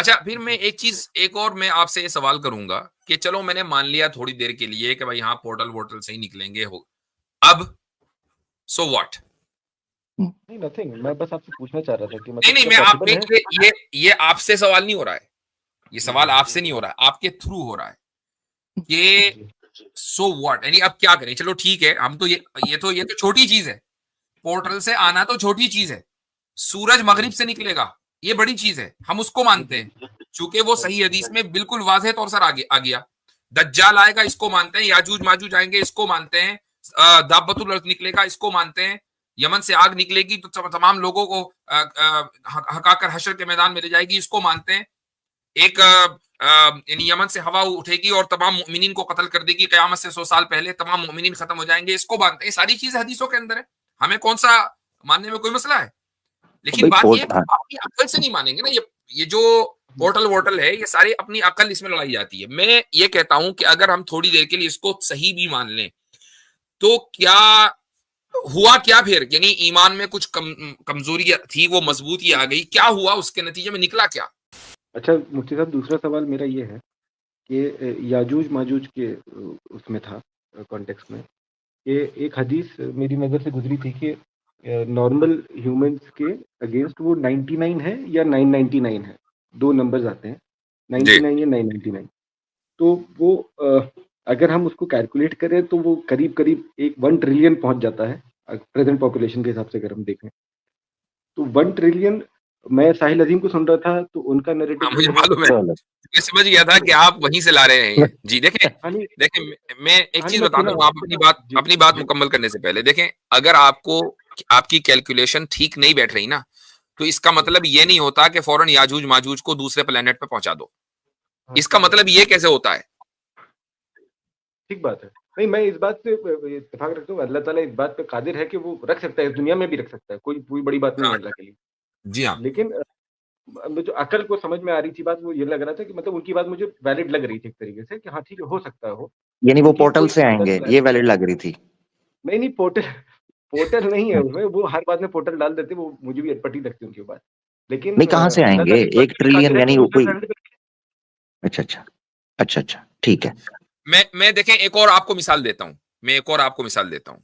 अच्छा, फिर मैं एक और मैं आपसे ये सवाल करूंगा कि चलो मैंने मान लिया थोड़ी देर के लिए कि भाई हाँ पोर्टल वोर्टल से ही निकलेंगे, हो अब सो व्हाट? नहीं, नथिंग, मैं बस आपसे पूछना चाह रहा था कि नहीं मतलब नहीं, क्या मैं आप पॉसिबल है? ये आपसे सवाल नहीं हो रहा है, ये सवाल जी आपसे नहीं हो रहा है, आपके थ्रू हो रहा है कि जी सो व्हाट, यानी अब क्या करें? चलो ठीक है, हम तो ये तो छोटी चीज है, पोर्टल से आना तो छोटी चीज है, सूरज जी मगरिब से निकलेगा ये बड़ी चीज है, हम उसको मानते जी हैं चूंकि वो राइट सही हदीस में बिल्कुल वाज़ेह तौर पर आ गया। दज्जाल आएगा इसको मानते हैं, याजूज माजूज आएंगे इसको मानते हैं, दाब्बतुल अर्द निकलेगा इसको मानते हैं, यमन से आग निकलेगी तो तमाम लोगों को हकाकर हशर के मैदान में ले जाएगी इसको मानते हैं, एक यानी यमन से हवा उठेगी और तमाम मोमिनीन को कत्ल कर देगी क़यामत से 100 साल पहले, तमाम मोमिनीन खत्म हो जाएंगे इसको मानते हैं। सारी चीजें हदीसों के अंदर है, हमें कौन सा मानने में कोई मसला है? लेकिन भाई बात पोर्ट ये है कि अपनी अकल से नहीं मानेंगे ना, ये जो पोर्टल वोर्टल है ये सारी अपनी अकल इसमें लड़ाई जाती है। मैं ये कहता हूं कि अगर हम थोड़ी देर के लिए इसको सही भी मान लें तो क्या हुआ, क्या फिर यानी ईमान में कुछ कमजोरी थी वो मजबूती आ गई, क्या हुआ उसके नतीजे में निकला क्या? अच्छा मुफ्ती साहब, दूसरा सवाल मेरा ये है कि याजूज माजूज के उसमें था कॉन्टेक्स्ट में कि एक हदीस मेरी नज़र से गुजरी थी कि नॉर्मल ह्यूमंस के अगेंस्ट वो 99 है या 999 है, दो नंबर्स आते हैं, 99 या 999। तो वो अगर हम उसको कैलकुलेट करें तो वो करीब करीब 1 ट्रिलियन पहुंच जाता है प्रेजेंट पॉपुलेशन के हिसाब से अगर हम देखें तो 1 ट्रिलियन। मैं साहिल अजीम को सुन रहा था तो उनका नैरेटिव हाँ, मुझे ये है मालूम है, मैं समझ गया था कि आप वहीं से ला रहे हैं ये। जी देखें, हाँ नहीं, मैं एक चीज मैं बता सुना दूं, आप जी अपनी बात जी मुकम्मल करने से पहले देखें, अगर आपको आपकी कैलकुलेशन ठीक नहीं बैठ रही ना तो इसका जी मतलब ये नहीं होता कि फौरन याजूज माजूज को दूसरे प्लेनेट पे पहुंचा दो। हाँ इसका ठीक बात मतलब ये कैसे होता है? ठीक बात है। नहीं, मैं इस बात से इत्तेफाक रखता हूँ, अल्लाह ताला इस बात पे कादिर है कि वो रख सकता है, इस दुनिया में भी रख सकता है, कोई बड़ी बात नहीं हाँ है अल्लाह के लिए। जी हाँ। लेकिन जो अकल को समझ में आ रही थी बात, वो ये लग रहा था कि मतलब उनकी बात मुझे वैलिड लग रही थी एक तरीके से कि हाँ ठीक है, हो सकता है हो, यानी वो क्योंकि पोर्टल कोई से बंदा आएंगे, चला। ये वैलिड लग रही थी। नहीं नहीं, पोर्टल पोर्टल नहीं है उसमें, वो हर बात में पोर्टल डाल देते, वो मुझे भी अटपटी लगती है उनकी बात। लेकिन नहीं, कहाँ से अल्लाह आएंगे ताला इस बात 1 पे भी ट्रिलियन? कादिर है कि यानी वो कोई, दूसरे planet पे रखे। अच्छा अच्छा, अच्छा अच्छा, ठीक है। मैं देखें एक और आपको मिसाल देता हूं, मैं एक और आपको मिसाल देता हूं,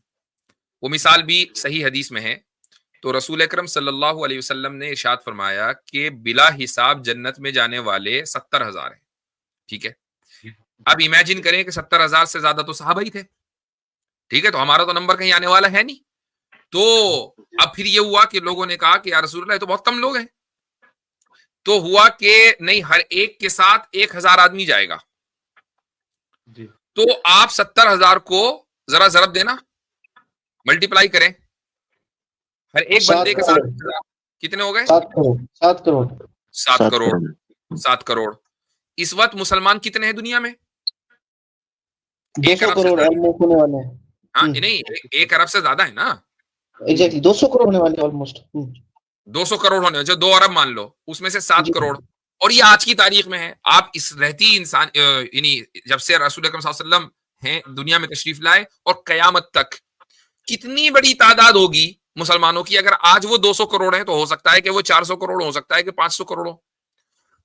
वो मिसाल भी सही हदीस में है। तो रसूल अकरम सल्लल्लाहु अलैहि वसल्लम ने इरशाद फरमाया कि बिला हिसाब जन्नत में जाने वाले 70,000 हैं। ठीक है, अब इमेजिन करें कि 70,000 से ज्यादा तो सहाबा ही थे। ठीक है, तो हमारा तो नंबर कहीं आने वाला है नहीं। तो अब फिर ये हुआ कि लोगों ने कहा कि यार रसूलुल्लाह ये तो बहुत कम लोग हैं। तो हुआ कि नहीं, हर एक के साथ 1,000 आदमी जाएगा। जी तो आप 70,000 को जरा जरब देना, मल्टीप्लाई करें, हर एक बंदे के साथ 1,000, कितने हो गए? 7 करोड़ 7 करोड़ 7 7 करोड़। करोड़ 7 करोड़। इस वक्त मुसलमान कितने हैं दुनिया में? 1 200 अरब से करोड़ ज्यादा। ऑलमोस्ट होने वाले हैं। हाँ नहीं, 1 अरब से ज्यादा है ना। एग्जैक्टली 200 करोड़ होने वाले ऑलमोस्ट। 200 करोड़ होने, जो 2 अरब मान लो, उसमें से 7 जी करोड़। और ये आज की तारीख में है। आप इस रहती इंसान यानी जब से रसूल अकरम सल्लल्लाहु अलैहि वसल्लम हैं दुनिया में तशरीफ लाए और कयामत तक कितनी बड़ी तादाद होगी मुसलमानों की। अगर आज वो 200 करोड़ है तो हो सकता है कि वो 400 करोड़, हो सकता है कि 500 करोड़ हो।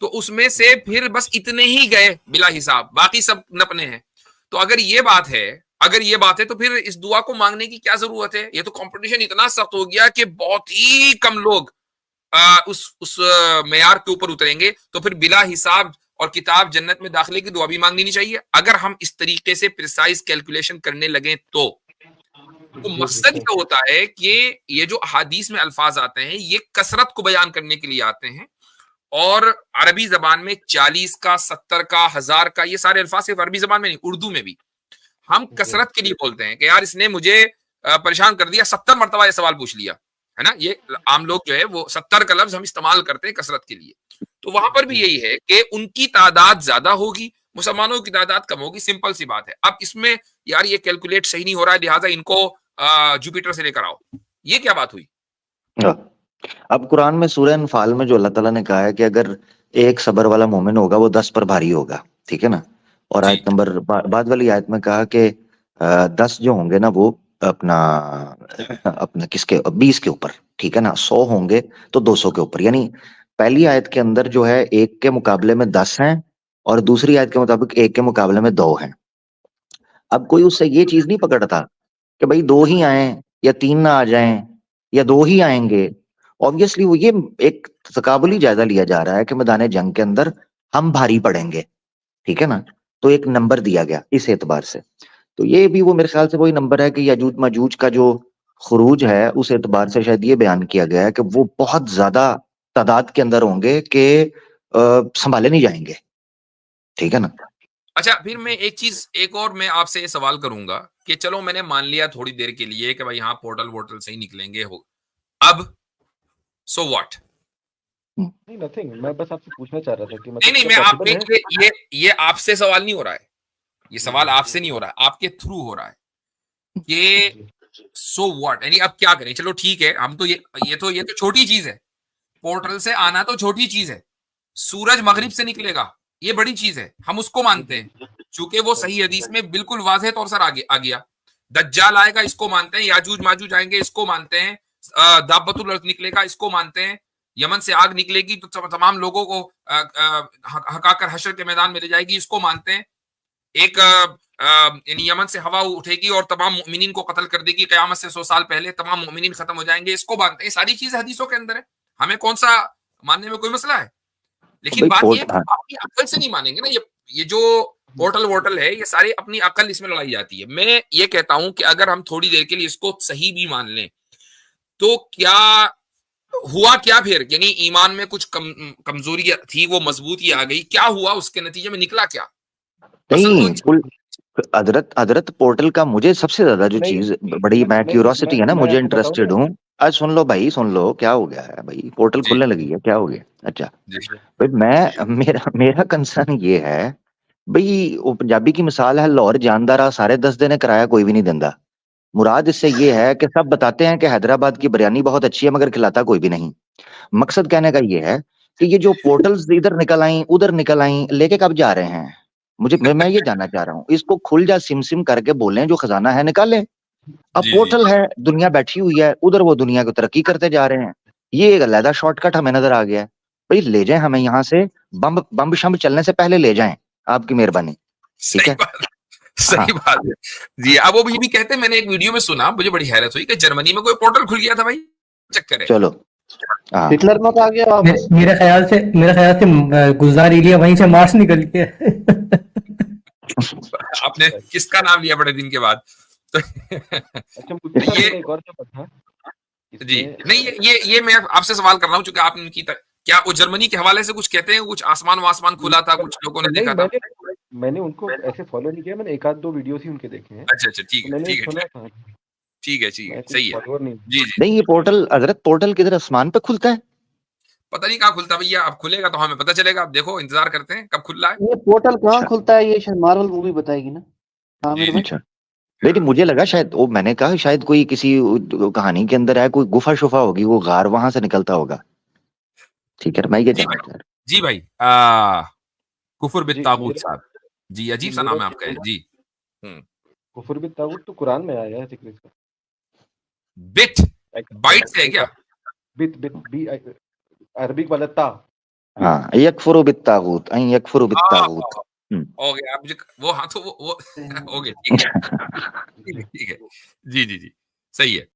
तो उसमें से फिर बस इतने ही गए बिला हिसाब, बाकी सब नपने हैं। तो अगर ये बात है, तो फिर इस दुआ को मांगने की क्या जरूरत है? ये तो कंपटीशन इतना सख्त हो गया कि बहुत ही कम लोग उस मेयार के ऊपर उतरेंगे। तो फिर बिला हिसाब और किताब जन्नत में दाखिले की दुआ भी मांगनी नहीं चाहिए अगर हम इस तरीके से प्रिसाइज कैलकुलेशन करने लगे तो मकसद ये होता है कि ये जो अहादीस में अल्फाज आते हैं ये कसरत को बयान करने के लिए आते हैं। और अरबी जबान में 40 का, 70 का, 1000 का, ये सारे अल्फाज सिर्फ अरबी जबान में नहीं, उर्दू में भी हम कसरत के लिए बोलते हैं कि यार इसने मुझे परेशान कर दिया, 70 मरतबा ये सवाल पूछ लिया, है ना। ये आम लोग जो है वो 70 का लफ्ज हम इस्तेमाल करते हैं कसरत के लिए। तो वहां पर भी यही है कि उनकी तादाद ज्यादा होगी, मुसलमानों की तादाद कम होगी, सिंपल सी बात है। अब इसमें यार ये कैलकुलेट सही नहीं हो रहा है, लिहाजा इनको जुपिटर से लेकर आओ, ये क्या बात हुई? अब कुरान में सूरह अनफाल में जो अल्लाह ताला ने कहा है कि अगर एक सबर वाला मोमिन होगा वो 10 पर भारी होगा, ठीक है ना। और आयत नंबर बाद वाली आयत में कहा कि 10 जो होंगे ना वो अपना अपना किसके 20 के ऊपर, ठीक है ना। 100 होंगे तो 200 के ऊपर, यानी पहली आयत के अंदर जो है 1 के मुकाबले में 10 हैं और दूसरी आयत के मुताबिक 1 के मुकाबले में 2 हैं। अब कोई उससे ये चीज नहीं पकड़ता कि भाई 2 ही आए या 3 ना आ जाएं या 2 ही आएंगे। ऑब्वियसली वो ये एक तकाबुली जायजा लिया जा रहा है कि मैदान जंग के अंदर हम भारी पड़ेंगे, ठीक है ना। तो एक नंबर दिया गया इस एतबार से। तो ये भी वो मेरे ख्याल से वही नंबर है कि याजूज माजूज का जो खुरूज है उस एतबार से शायद ये बयान किया गया है कि वो बहुत ज्यादा तादाद के अंदर होंगे कि संभाले नहीं जाएंगे, ठीक है ना। अच्छा, फिर मैं एक और मैं आपसे ये सवाल करूंगा कि चलो मैंने मान लिया थोड़ी देर के लिए कि भाई यहाँ पोर्टल वोर्टल से ही निकलेंगे, हो अब सो व्हाट? नहीं, नथिंग, मैं बस आपसे पूछना चाह रहा था कि नहीं नहीं, मैं आप ये आपसे सवाल नहीं हो रहा है, ये सवाल आपसे नहीं हो रहा है, आपके थ्रू हो रहा है कि सो व्हाट, यानी अब क्या करें? चलो ठीक है, हम तो ये तो छोटी चीज है, पोर्टल से आना तो छोटी चीज है, सूरज मगरिब से निकलेगा ये बड़ी चीज है, हम उसको मानते हैं चूंकि वो सही हदीस में बिल्कुल वाज़ेह तौर से आ गया। दज्जाल आएगा इसको मानते हैं, याजूज माजूज आएंगे इसको मानते हैं, दाब्बतुल अर्द निकलेगा इसको मानते हैं, यमन से आग निकलेगी तो तमाम लोगों को हकाकर हशर के मैदान में ले जाएगी इसको मानते हैं, एक यानी यमन से हवा उठेगी और तमाम मोमिनीन को कत्ल कर देगी क़यामत से 100 साल पहले, तमाम मोमिनीन खत्म हो जाएंगे इसको मानते हैं। सारी चीजें हदीसों के अंदर है, हमें कौन सा मानने में कोई मसला है? लेकिन बात ये अपनी अकल से नहीं मानेंगे ना, ये जो पोर्टल वोर्टल है ये सारी अपनी अकल इसमें लड़ाई जाती है। मैं ये कहता हूं कि अगर हम थोड़ी देर के लिए इसको सही भी मान लें तो क्या हुआ, क्या फिर यानी ईमान में कुछ कमजोरी थी वो मजबूती आ गई, क्या हुआ उसके नतीजे में निकला क्या? नहीं, हजरत पोर्टल का मुझे सबसे ज्यादा जो चीज बड़ी मैं क्यूरोसिटी है ना, मुझे इंटरेस्टेड हूँ। आज सुन लो भाई, सुन लो क्या हो गया है भाई, पोर्टल खुलने लगी है, क्या हो गया? अच्छा भाई, मेरा कंसर्न ये है भाई, वो पंजाबी की मिसाल है, लाहौर जानदारा सारे 10 दिन किराया कोई भी नहीं देता। मुराद इससे ये है कि सब बताते हैं कि हैदराबाद की बिरयानी बहुत अच्छी है मगर खिलाता कोई भी नहीं। मकसद कहने का ये है कि ये जो पोर्टल्स इधर निकल आई उधर निकल आई, लेके कब जा रहे हैं? मैं ये जानना चाह रहा हूँ। इसको खुल जा सिम सिम करके बोलें, जो खजाना है निकालें। अब पोर्टल है, दुनिया बैठी हुई है उधर, वो दुनिया को तरक्की करते जा रहे हैं। ये एक अलग शॉर्टकट हमें नजर आ गया है भाई, ले जाएं हमें यहाँ से, बम शम चलने से पहले ले जाएं, आपकी मेहरबानी। ठीक है, सही बात है जी। अब वो भी कहते हैं, मैंने एक वीडियो में सुना, मुझे बड़ी हैरत हुई कि जर्मनी में कोई पोर्टल खुल गया था भाई, चक्कर है। चलो हिटलर मत आ गया। मेरे ख्याल से गुलजार एलिया वहीं से मार्स निकल के आपने किसका नाम लिया बड़े दिन के बाद? तो अच्छा, मुझे एक और था जी, नहीं ये मैं आपसे सवाल कर रहा हूँ, चूंकि आप इनकी क्या वो जर्मनी के हवाले से कुछ कहते हैं, कुछ आसमान खुला था, कुछ लोगों ने देखा था? मैंने उनको ऐसे फॉलो नहीं किया, मैंने एक आध दो वीडियोस ही उनके देखे हैं। अच्छा, ठीक है, सही है जी। नहीं, ये पोर्टल हजरत, पोर्टल किधर आसमान पे खुलता है? पता नहीं कहाँ खुलता भैया, अब खुलेगा तो हमें पता चलेगा। अब देखो, इंतजार करते हैं कब खुल रहा है ये पोर्टल। कहाँ खुलता है ये शायद मार्वल मूवी बताएगी ना। अच्छा, नहीं मुझे लगा शायद वो, मैंने कहा शायद कोई किसी कहानी के अंदर है, कोई गुफा शुफा होगी, वो गार वहां से निकलता होगा। ठीक है, मैं ये जानना चाह रहा। जी भाई, कुफर बित तागूत साहब जी, अजीब सा नाम है आपका जी। कुफर बित तागूत तो कुरान में आया है जिक्र इसका। बिट बाइट से है क्या? बिट बी अरबिक वाला ता। हाँ, यकफुरु बित तागूत, यकफुरु बित तागूत हो गया। मुझे वो, हाँ तो वो हो गया, ठीक है जी, सही है।